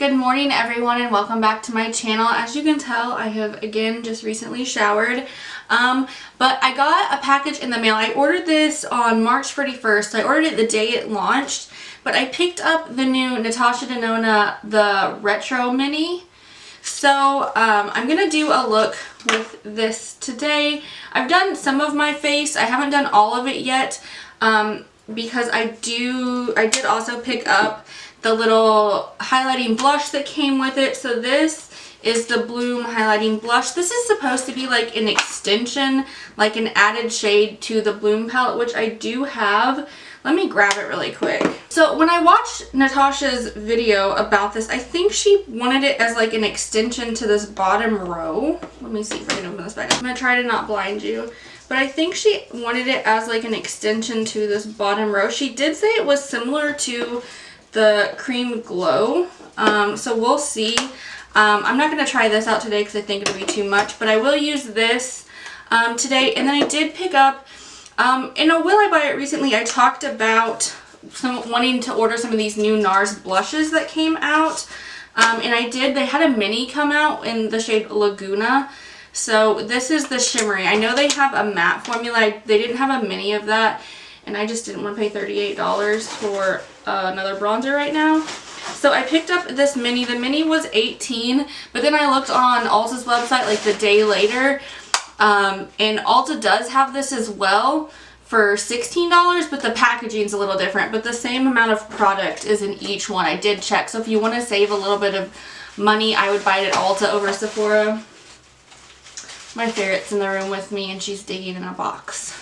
Good morning everyone and welcome back to my channel. As you can tell, I have again just recently showered. But I got a package in the mail. I ordered this on March 31st. I ordered it the day it launched, but I picked up the new Natasha Denona, the Retro Mini. So I'm gonna do a look with this today. I've done some of my face. I haven't done all of it yet because I did also pick up the little highlighting blush that came with it. So this is the Bloom highlighting blush. This is supposed to be like an extension, like an added shade to the Bloom palette, which I do have. Let me grab it really quick. So when I watched Natasha's video about this, I think she wanted it as like an extension to this bottom row. Let me see if I can open this back up. I'm gonna try to not blind you. But I think she wanted it as like an extension to this bottom row. She did say it was similar to the Cream Glow. So we'll see. I'm not going to try this out today because I think it'll be too much, but I will use this today. And then I did pick up, in a Will I Buy It recently, I talked about wanting to order some of these new Nars blushes that came out. And I did. They had a mini come out in the shade Laguna. So this is the shimmery. I know they have a matte formula. They didn't have a mini of that. And I just didn't want to pay $38 for another bronzer right now. So I picked up this mini. The mini was $18, but then I looked on Ulta's website like the day later, and Ulta does have this as well for $16, but the packaging's a little different, but the same amount of product is in each one. I did check, so if you want to save a little bit of money, I would buy it at Ulta over Sephora. My ferret's in the room with me and she's digging in a box.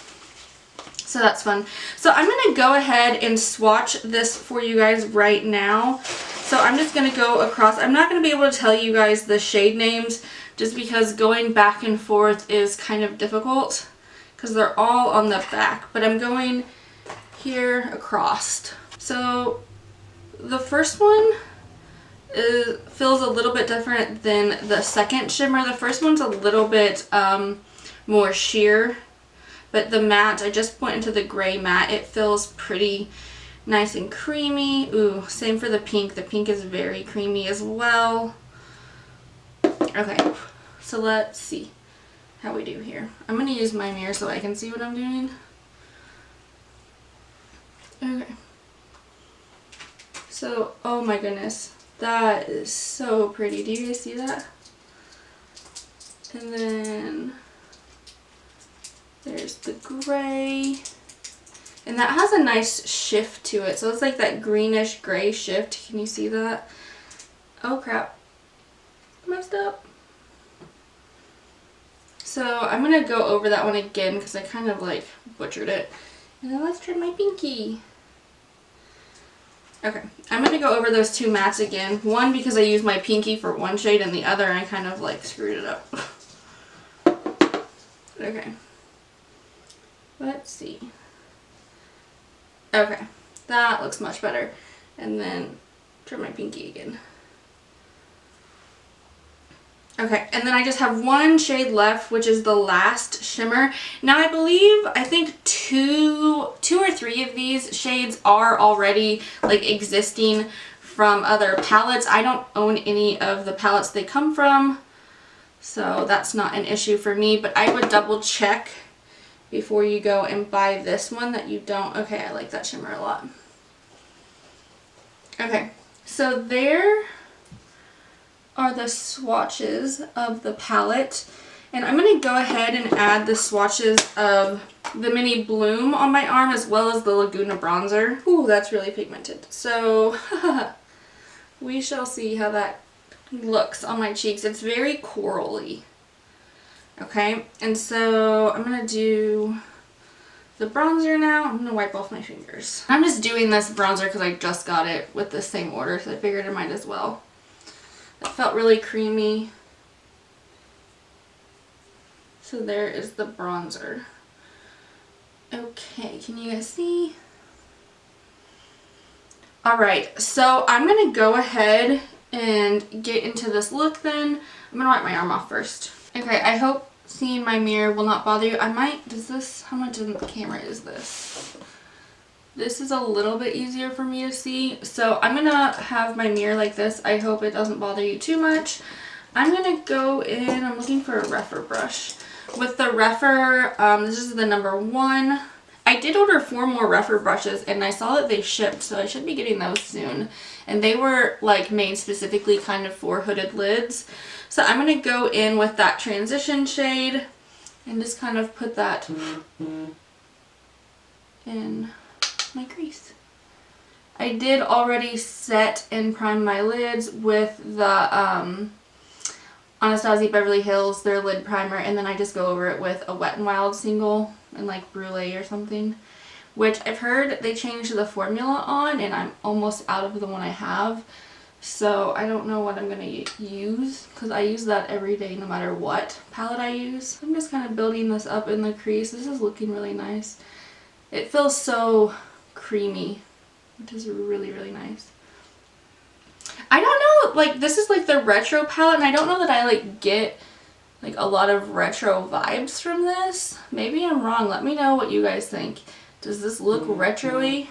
So that's fun. So I'm going to go ahead and swatch this for you guys right now. So I'm just going to go across. I'm not going to be able to tell you guys the shade names just because going back and forth is kind of difficult because they're all on the back. But I'm going here across. So the first one feels a little bit different than the second shimmer. The first one's a little bit more sheer. But the matte, I just went into the gray matte. It feels pretty nice and creamy. Ooh, same for the pink. The pink is very creamy as well. Okay, so let's see how we do here. I'm going to use my mirror so I can see what I'm doing. Okay. So, oh my goodness. That is so pretty. Do you guys see that? And then there's the gray, and that has a nice shift to it, so it's like that greenish gray shift. Can you see that? Oh crap, messed up. So I'm gonna go over that one again because I kind of like butchered it. And then let's try my pinky. Okay, I'm gonna go over those two mattes again. One because I used my pinky for one shade, and the other I kind of like screwed it up. Okay. Let's see. Okay, that looks much better. And then try my pinky again. Okay, and then I just have one shade left, which is the last shimmer. Now I think two or three of these shades are already like existing from other palettes. I don't own any of the palettes they come from, so that's not an issue for me, but I would double check before you go and buy this one that you don't. Okay, I like that shimmer a lot. Okay, so there are the swatches of the palette, and I'm going to go ahead and add the swatches of the mini Bloom on my arm as well as the Laguna bronzer. Ooh, that's really pigmented. So we shall see how that looks on my cheeks. It's very corally. Okay, and so I'm going to do the bronzer now. I'm going to wipe off my fingers. I'm just doing this bronzer because I just got it with the same order, so I figured I might as well. It felt really creamy. So there is the bronzer. Okay, can you guys see? Alright, so I'm going to go ahead and get into this look then. I'm going to wipe my arm off first. Okay, I hope seeing my mirror will not bother you. I might, how much in the camera is this? This is a little bit easier for me to see. So I'm gonna have my mirror like this. I hope it doesn't bother you too much. I'm gonna go in, I'm looking for a Refer brush. With the Refer, this is the number 1. I did order 4 more Refer brushes and I saw that they shipped, so I should be getting those soon. And they were like made specifically kind of for hooded lids. So I'm gonna go in with that transition shade and just kind of put that in my crease. I did already set and prime my lids with the Anastasia Beverly Hills, their lid primer, and then I just go over it with a Wet n Wild single and like Brulee or something, which I've heard they changed the formula on and I'm almost out of the one I have, so I don't know what I'm going to use because I use that every day no matter what palette I use. I'm just kind of building this up in the crease. This is looking really nice. It feels so creamy, which is really, really nice. I don't know, like this is like the retro palette and I don't know that I like get like a lot of retro vibes from this. Maybe I'm wrong. Let me know what you guys think. Does this look retro-y?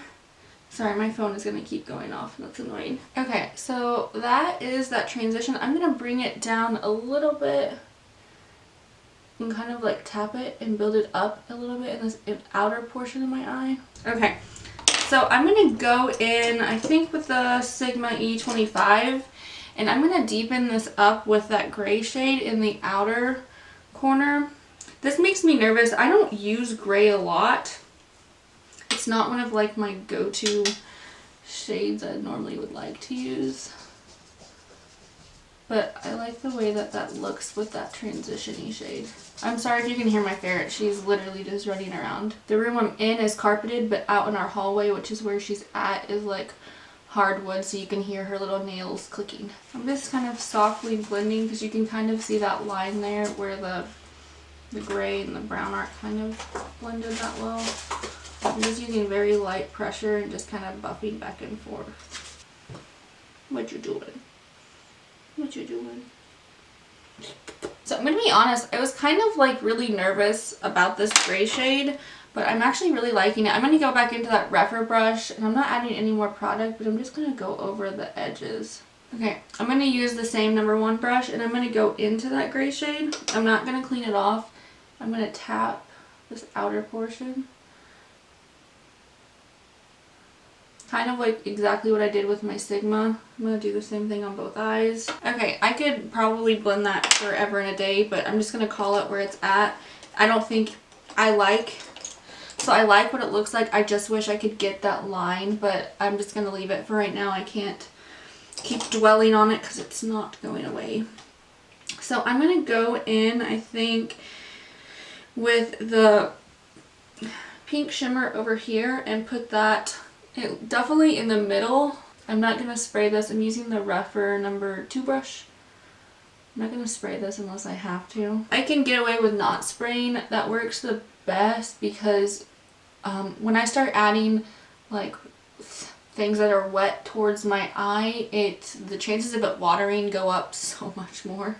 Sorry, my phone is going to keep going off. That's annoying. Okay, so that is that transition. I'm going to bring it down a little bit and kind of like tap it and build it up a little bit in this outer portion of my eye. Okay, so I'm going to go in, I think with the Sigma E25, and I'm going to deepen this up with that gray shade in the outer corner. This makes me nervous. I don't use gray a lot. It's not one of like my go-to shades I normally would like to use. But I like the way that that looks with that transition-y shade. I'm sorry if you can hear my ferret. She's literally just running around. The room I'm in is carpeted, but out in our hallway, which is where she's at, is like hardwood, so you can hear her little nails clicking. I'm just kind of softly blending because you can kind of see that line there where the gray and the brown aren't kind of blended that well. I'm just using very light pressure and just kind of buffing back and forth. What you doing? What you doing? So I'm going to be honest, I was kind of like really nervous about this gray shade, but I'm actually really liking it. I'm going to go back into that Refer brush and I'm not adding any more product, but I'm just going to go over the edges. Okay, I'm going to use the same number 1 brush and I'm going to go into that gray shade. I'm not going to clean it off. I'm going to tap this outer portion. Kind of like exactly what I did with my Sigma. I'm going to do the same thing on both eyes. Okay, I could probably blend that forever and a day, but I'm just going to call it where it's at. I don't think I like, so I like what it looks like. I just wish I could get that line, but I'm just going to leave it for right now. I can't keep dwelling on it because it's not going away. So I'm going to go in, I think, with the pink shimmer over here and put that definitely in the middle. I'm not going to spray this. I'm using the Refer number 2 brush. I'm not going to spray this unless I have to. I can get away with not spraying. That works the best because when I start adding like things that are wet towards my eye, the chances of it watering go up so much more.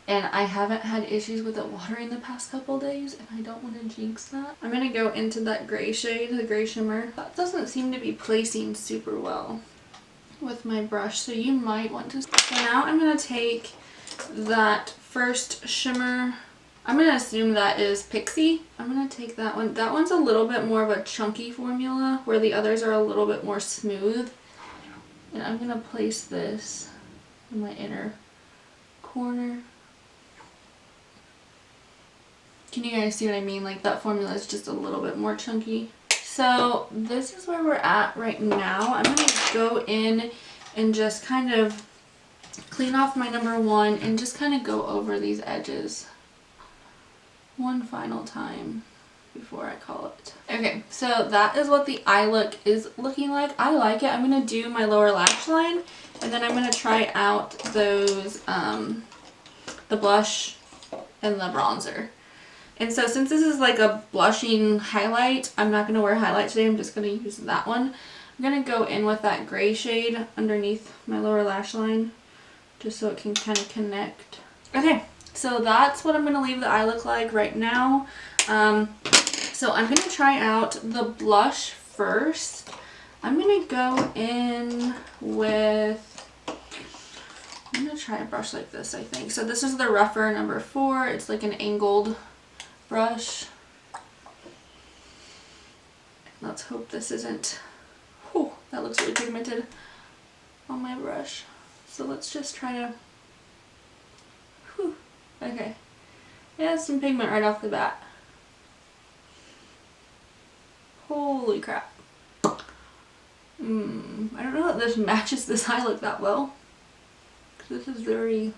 And I haven't had issues with it watering the past couple days, and I don't want to jinx that. I'm going to go into that gray shade, the gray shimmer. That doesn't seem to be placing super well with my brush, so you might want to. So now I'm going to take that first shimmer. I'm going to assume that is Pixie. I'm going to take that one. That one's a little bit more of a chunky formula, where the others are a little bit more smooth. And I'm going to place this in my inner corner. Can you guys see what I mean? Like that formula is just a little bit more chunky. So this is where we're at right now. I'm going to go in and just kind of clean off my number 1 and just kind of go over these edges one final time before I call it. Okay, so that is what the eye look is looking like. I like it. I'm going to do my lower lash line and then I'm going to try out those, the blush and the bronzer. And so since this is like a blushing highlight, I'm not going to wear highlight today. I'm just going to use that one. I'm going to go in with that gray shade underneath my lower lash line just so it can kind of connect. Okay, so that's what I'm going to leave the eye look like right now. So I'm going to try out the blush first, I'm gonna go in with, I'm gonna try a brush like this, I think. So this is the Referral number 4. It's like an angled brush. Let's hope this isn't, whew, that looks really pigmented on my brush. So let's just try to, whew, okay. It has some pigment right off the bat. Holy crap. I don't know if this matches this eye look that well. This is very,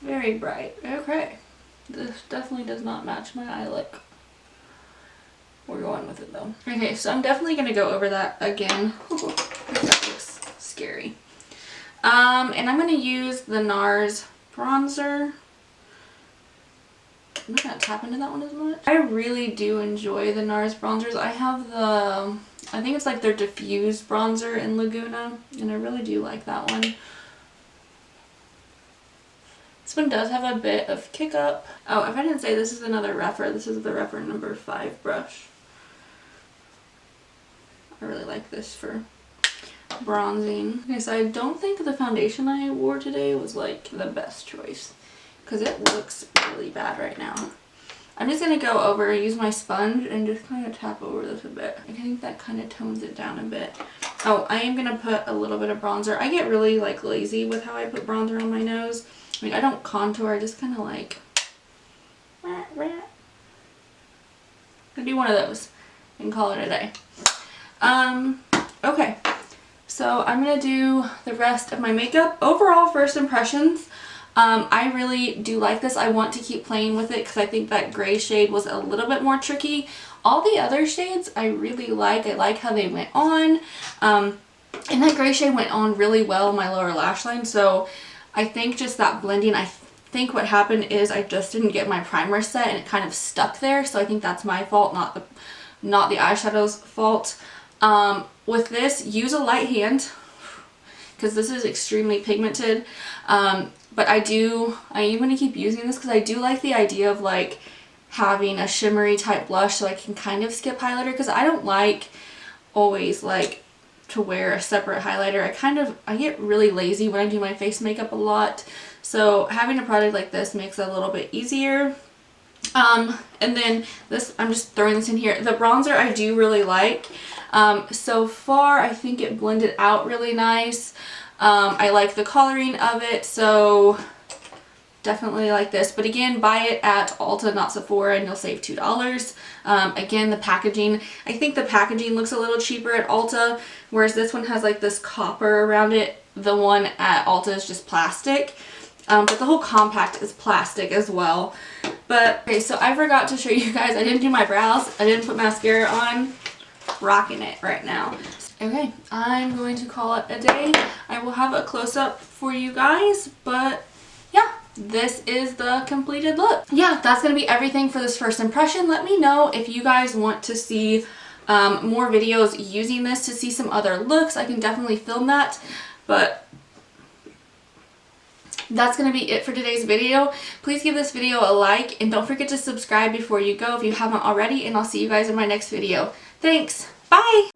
very bright. Okay. This definitely does not match my eye look. We're going with it though. Okay, so I'm definitely going to go over that again. Ooh, that looks scary. And I'm going to use the Nars bronzer. I'm not going to tap into that one as much. I really do enjoy the Nars bronzers. I have the, I think it's like their diffused bronzer in Laguna, and I really do like that one. This one does have a bit of kick up. Oh, if I didn't say, this is another Referral. This is the Referral number 5 brush. I really like this for bronzing. Okay, so I don't think the foundation I wore today was like the best choice, because it looks really bad right now. I'm just going to go over, use my sponge, and just kind of tap over this a bit. I think that kind of tones it down a bit. Oh, I am going to put a little bit of bronzer. I get really like lazy with how I put bronzer on my nose. I mean, I don't contour, I just kind of like, I do one of those and call it a day. Okay, so I'm going to do the rest of my makeup. Overall, first impressions, I really do like this. I want to keep playing with it because I think that gray shade was a little bit more tricky. All the other shades I really like. I like how they went on. And that gray shade went on really well in my lower lash line, so I think just that blending, I think what happened is I just didn't get my primer set and it kind of stuck there, so I think that's my fault, not the eyeshadow's fault. With this, use a light hand because this is extremely pigmented, but I am going to keep using this because I do like the idea of like having a shimmery type blush so I can kind of skip highlighter, because I don't like always like to wear a separate highlighter. I get really lazy when I do my face makeup a lot, so having a product like this makes it a little bit easier. And then this, I'm just throwing this in here. The bronzer I do really like. So far I think it blended out really nice. I like the coloring of it, so definitely like this. But again, buy it at Ulta, not Sephora, and you'll save $2. Again, the packaging, I think the packaging looks a little cheaper at Ulta, whereas this one has like this copper around it. The one at Ulta is just plastic, but the whole compact is plastic as well. But okay, so I forgot to show you guys, I didn't do my brows, I didn't put mascara on. Rocking it right now. Okay, I'm going to call it a day. I will have a close-up for you guys, but yeah, this is the completed look. Yeah, that's going to be everything for this first impression. Let me know if you guys want to see more videos using this to see some other looks. I can definitely film that, but that's going to be it for today's video. Please give this video a like, and don't forget to subscribe before you go if you haven't already, and I'll see you guys in my next video. Thanks. Bye.